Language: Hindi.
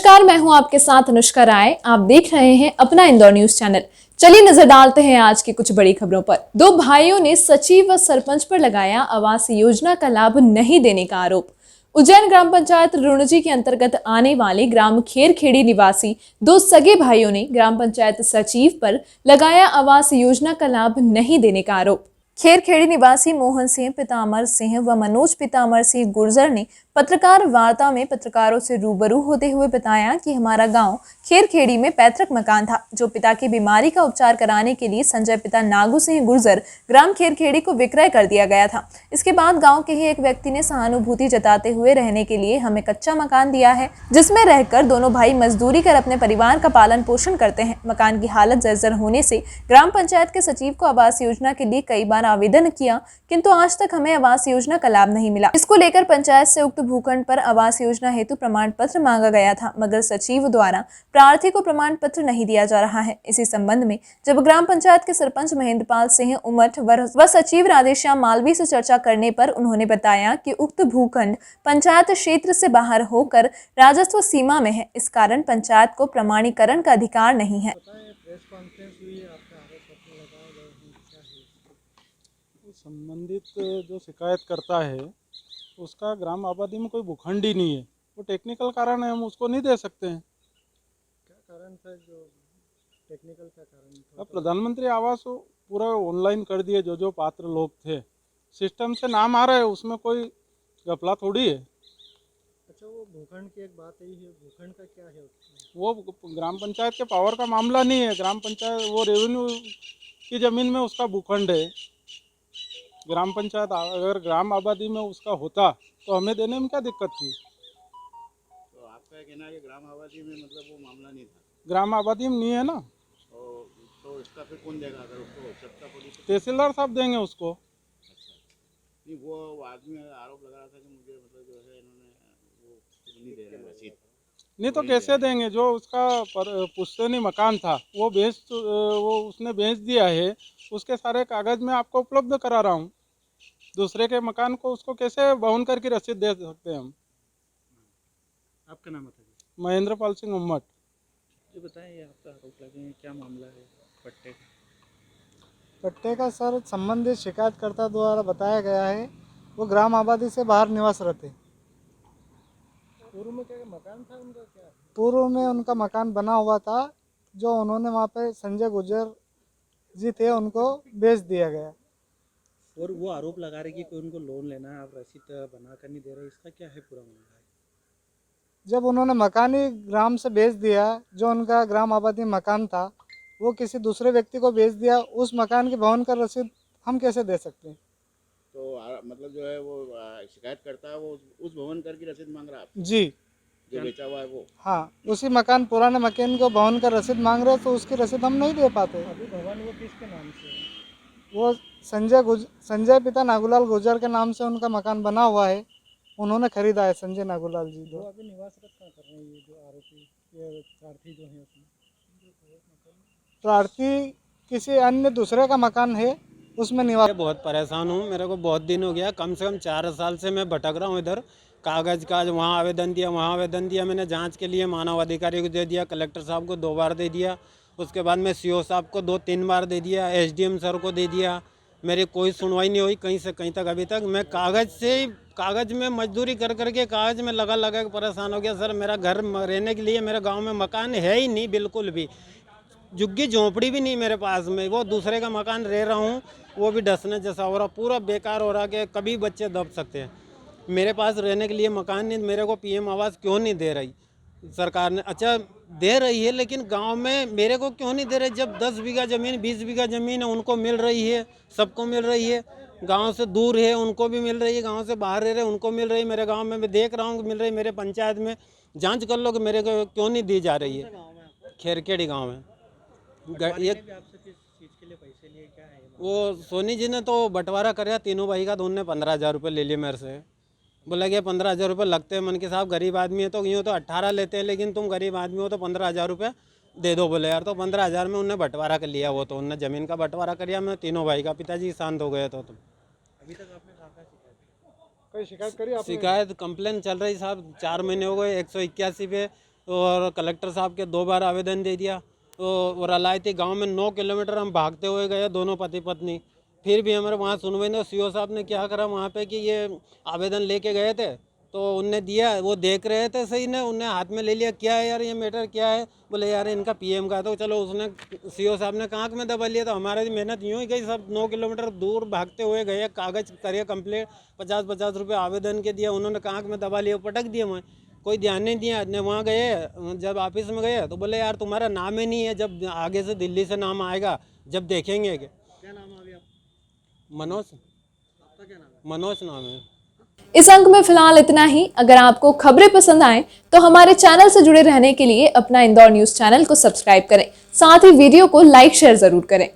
नमस्कार, मैं हूं आपके साथ अनुष्का राय। आप देख रहे हैं अपना इंदौर न्यूज चैनल। चलिए नजर डालते हैं आज की कुछ बड़ी खबरों पर। दो भाइयों ने सचिव व सरपंच पर लगाया आवास योजना का लाभ नहीं देने का आरोप। उज्जैन ग्राम पंचायत रुणजी के अंतर्गत आने वाले ग्राम खेरखेड़ी निवासी दो सगे भाइयों ने ग्राम पंचायत सचिव पर लगाया आवास योजना का लाभ नहीं देने का आरोप। खेरखेड़ी निवासी मोहन सिंह पिता अमर सिंह व मनोज पिता अमर सिंह गुर्जर ने पत्रकार वार्ता में पत्रकारों से रूबरू होते हुए बताया कि हमारा गांव खेरखेड़ी में पैतृक मकान था, जो पिता की बीमारी का उपचार कराने के लिए संजय पिता नागू सिंह गुर्जर ग्राम खेरखेड़ी को विक्रय कर दिया गया था। इसके बाद गांव के ही एक व्यक्ति ने सहानुभूति जताते हुए रहने के लिए हमें कच्चा मकान दिया है, जिसमें रहकर दोनों भाई मजदूरी कर अपने परिवार का पालन पोषण करते हैं। मकान की हालत जर्जर होने से ग्राम पंचायत के सचिव को आवास योजना के लिए कई बार आवेदन किया, किंतु आज तक हमें आवास योजना का लाभ नहीं मिला। इसको लेकर पंचायत से उक्त भूखंड पर आवास योजना हेतु प्रमाण पत्र मांगा गया था, मगर सचिव द्वारा प्रार्थी को प्रमाण पत्र नहीं दिया जा रहा है। इसी संबंध में जब ग्राम पंचायत के सरपंच महेंद्रपाल सिंह उमठ व सचिव राधेश्याम मालवी से चर्चा करने पर उन्होंने बताया कि उक्त भूखंड पंचायत क्षेत्र से बाहर होकर राजस्व सीमा में है, इस कारण पंचायत को प्रमाणीकरण का अधिकार नहीं है। संबंधित जो शिकायत करता है उसका ग्राम आबादी में कोई भूखंड ही नहीं है, वो टेक्निकल कारण है, हम उसको नहीं दे सकते हैं। क्या कारण था जो टेक्निकल का कारण था? अब प्रधानमंत्री आवास पूरा ऑनलाइन कर दिए, जो पात्र लोग थे सिस्टम से नाम आ रहा है, उसमें कोई घपला थोड़ी है। अच्छा, वो भूखंड की एक बात यही है, भूखंड का क्या है? वो ग्राम पंचायत के पावर का मामला नहीं है। ग्राम पंचायत वो रेवेन्यू की ज़मीन में उसका भूखंड है। ग्राम पंचायत अगर ग्राम आबादी में उसका होता तो हमें देने में क्या दिक्कत थी? तो आपका कहना है कि ग्राम आबादी में मतलब वो मामला नहीं था? ग्राम आबादी में नहीं है ना, तो इसका फिर कौन देगा? अगर उसको आवश्यकता पड़ी तो तहसीलदार साहब देंगे उसको। अच्छा, नहीं वो आदमी आरोप लगा रहा था कि मुझे मतलब जो है इन्होंने वो खुद नहीं दे रहे रसीद। नहीं तो कैसे देंगे? जो उसका पुश्तैनी मकान था वो उसने बेच दिया है, उसके सारे कागज मैं आपको उपलब्ध करा रहा हूँ। दूसरे के मकान को उसको कैसे बहन करके रसीद दे सकते हैं हम? आपका नाम बताइए। महेंद्रपाल सिंह उम्मट। ये बताएं, ये आपका आरोप लगे हैं, क्या मामला है पट्टे का? पट्टे का सर संबंधित शिकायतकर्ता द्वारा बताया गया है, वो ग्राम आबादी से बाहर निवास रहते। पूर्व में क्या मकान था उनका? क्या पूर्व में उनका मकान बना हुआ था, जो उन्होंने वहाँ पे संजय गुर्जर जी थे, उनको बेच दिया गया। और वो आरोप लगा रहे कि कोई उनको लोन लेना है, आप रसीद बना कर नहीं दे रहे, इसका क्या है पूरा मामला है? जब उन्होंने मकान ही ग्राम से बेच दिया, जो उनका ग्राम आबादी मकान था वो किसी दूसरे व्यक्ति को बेच दिया, उस मकान की भवन का रसीद हम कैसे दे सकते हैं? तो मतलब जो है वो शिकायत करता है, वो उस भवन कर की रसीद मांग रहा है आपसे? जी जो बेचा हुआ है वो? हाँ, उसी मकान पुराने मकान को भवन का रसीद मांग रहे, तो उसकी रसीद हम नहीं दे पाते। अभी भवन वो किसके नाम से है? वो संजय पिता नागूलाल गुर्जर के नाम से उनका मकान बना हुआ है, उन्होंने खरीदा है, संजय नागूलाल जी। वो अभी निवासरत कहाँ कर रहे हैं ये जो आरोपी ये प्रार्थी जो है उसमें? प्रार्थी किसी अन्य दूसरे का मकान है, उसमें निवास। मैं बहुत परेशान हूँ, मेरे को बहुत दिन हो गया, कम से कम 4 साल से मैं भटक रहा हूँ इधर। कागज़ का वहाँ आवेदन दिया, वहाँ आवेदन दिया, मैंने जांच के लिए मानव अधिकारी को दे दिया, कलेक्टर साहब को 2 बार दे दिया, उसके बाद में सीओ साहब को 2-3 बार दे दिया, एसडीएम सर को दे दिया। मेरी कोई सुनवाई नहीं हुई कहीं से कहीं तक अभी तक। मैं कागज़ में मजदूरी कर करके कागज़ में लगा के परेशान हो गया। सर मेरा घर रहने के लिए मेरे गाँव में मकान है ही नहीं, बिल्कुल भी झुग्गी झोंपड़ी भी नहीं मेरे पास में। वो दूसरे का मकान रह रहा हूँ, वो भी डसने जैसा हो रहा, पूरा बेकार हो रहा कि कभी बच्चे दब सकते हैं। मेरे पास रहने के लिए मकान नहीं, मेरे को पीएम आवास क्यों नहीं दे रही सरकार ने? अच्छा दे रही है, लेकिन गांव में मेरे को क्यों नहीं दे रही? जब 10 बीघा ज़मीन 20 बीघा ज़मीन है उनको मिल रही है, सबको मिल रही है। गांव से दूर है उनको भी मिल रही है, गांव से बाहर रह रहे उनको मिल रही है। मेरे गांव में मैं देख रहा हूँ मिल रही, मेरे पंचायत में जांच कर लो कि मेरे को क्यों नहीं दी जा रही है। खेरखेड़ी गाँव में एक वो सोनी जी ने तो बंटवारा कराया तीनों भाई का, तो उनने 15,000 रुपये ले लिए मेरे से। बोला गया 15,000 रुपये लगते हैं। मन के साहब गरीब आदमी है तो यूँ तो 18 लेते हैं, लेकिन तुम गरीब आदमी हो तो 15,000 रुपये दे दो। बोले यार, तो 15,000 में उनने बंटवारा कर लिया। वो तो उनने ज़मीन का बंटवारा कर लिया। मैं तीनों भाई का, पिताजी शांत हो गए तो तुम। अभी तक आपने कहा कोई शिकायत करी आपने? शिकायत कंप्लेन चल रही साहब, 4 महीने हो गए। 181 पे और कलेक्टर साहब के 2 बार आवेदन दे दिया। तो रलायती गांव में 9 किलोमीटर हम भागते हुए गए, दोनों पति पत्नी, फिर भी हमारे वहाँ सुनवाई नहीं। सीओ साहब ने क्या करा वहाँ पे कि ये आवेदन लेके गए थे तो उनने दिया, वो देख रहे थे सही ने, उनने हाथ में ले लिया, क्या है यार ये मैटर क्या है, बोले यार इनका पीएम का। तो चलो उसने सीओ साहब ने आँख में दबा लिया। तो हमारी मेहनत यूँ ही गई, सब 9 किलोमीटर दूर भागते हुए गए, कागज़ करे कंप्लेंट, 50-50 रुपये आवेदन के दिया, उन्होंने आँख में दबा लिया, पटक दिया। मैं कोई ध्यान नहीं दिया। ने वहाँ गए, जब ऑफिस में गए तो बोले यार तुम्हारा नाम ही नहीं है, जब आगे से दिल्ली से नाम आएगा जब देखेंगे। क्या नाम है अभी आप? मनोज, आपका क्या नाम है? मनोज नाम है। इस अंक में फिलहाल इतना ही। अगर आपको खबरें पसंद आए तो हमारे चैनल से जुड़े रहने के लिए अपना इंदौर न्यूज चैनल को सब्सक्राइब करें, साथ ही वीडियो को लाइक शेयर जरूर करें।